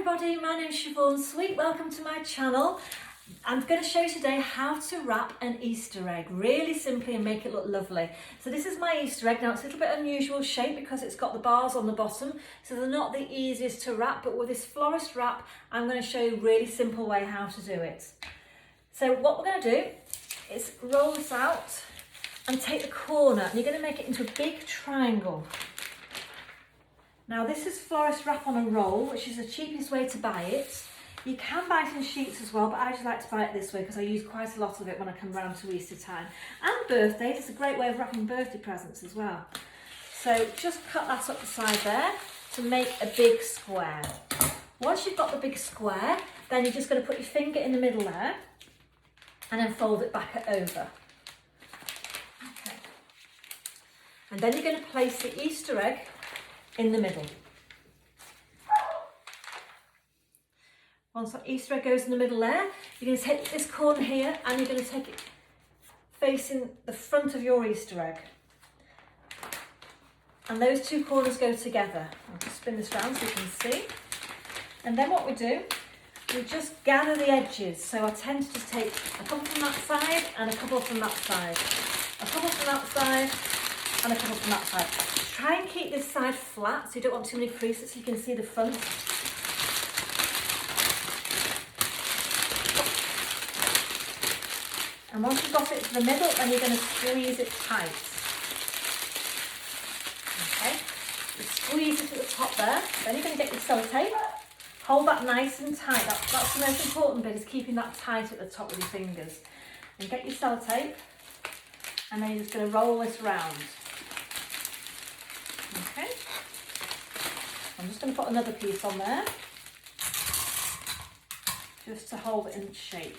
everybody, my name is Siobhan. Sweet, welcome to my channel. I'm going to show you today how to wrap an Easter egg really simply and make it look lovely. So this is my Easter egg. Now it's a little bit unusual shape because it's got the bars on the bottom, so they're not the easiest to wrap, but with this florist wrap I'm going to show you a really simple way how to do it. So what we're going to do is roll this out and take the corner and you're going to make it into a big triangle. Now this is florist wrap on a roll, which is the cheapest way to buy it. You can buy it in sheets as well, but I just like to buy it this way because I use quite a lot of it when I come round to Easter time. And birthdays, it's a great way of wrapping birthday presents as well. So just cut that up the side there to make a big square. Once you've got the big square, then you're just going to put your finger in the middle there and then fold it back over. Okay. And then you're going to place the Easter egg in the middle. Once that Easter egg goes in the middle there, you're going to take this corner here and you're going to take it facing the front of your Easter egg. And those two corners go together. I'll just spin this round so you can see. And then what we do, we just gather the edges. So I tend to just take a couple from that side and a couple from that side. A couple from that side and a couple from that side. Try and keep this side flat so you don't want too many creases so you can see the front. And once you've got it to the middle, then you're going to squeeze it tight. Okay, you squeeze it at the top there, then you're going to get your sellotape. Hold that nice and tight. That's the most important bit, is keeping that tight at the top with your fingers. And get your sellotape, and then you're just going to roll this round. Okay, I'm just going to put another piece on there, just to hold it in shape.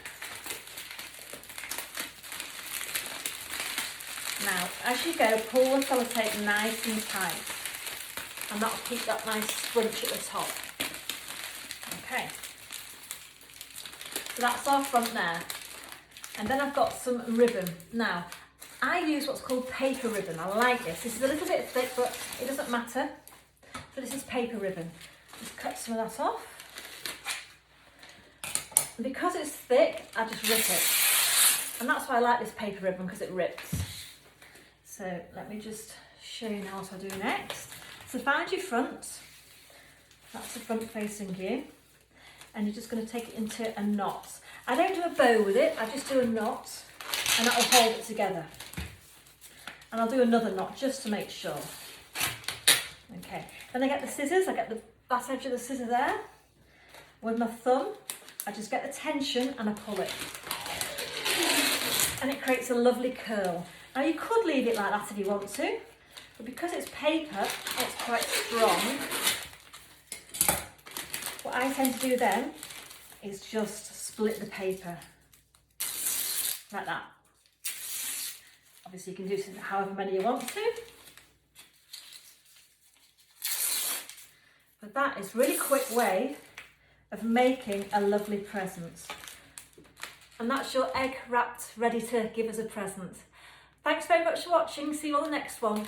Now, as you go, pull the sellotape nice and tight, and that'll keep that nice scrunch at the top. Okay, so that's our front there. And then I've got some ribbon. Now, I use what's called paper ribbon. I like this. This is a little bit thick, but it doesn't matter. So this is paper ribbon. Just cut some of that off. And because it's thick, I just rip it. And that's why I like this paper ribbon, because it rips. So let me just show you now what I do next. So find your front. That's the front facing view. And you're just going to take it into a knot. I don't do a bow with it, I just do a knot, and that will hold it together. And I'll do another knot just to make sure. Okay, then I get the scissors, I get the that edge of the scissor there. With my thumb, I just get the tension and I pull it. And it creates a lovely curl. Now you could leave it like that if you want to, but because it's paper, it's quite strong. What I tend to do then is just split the paper, like that. Obviously you can do however many you want to. But that is a really quick way of making a lovely present. And that's your egg wrapped, ready to give as a present. Thanks very much for watching. See you on the next one.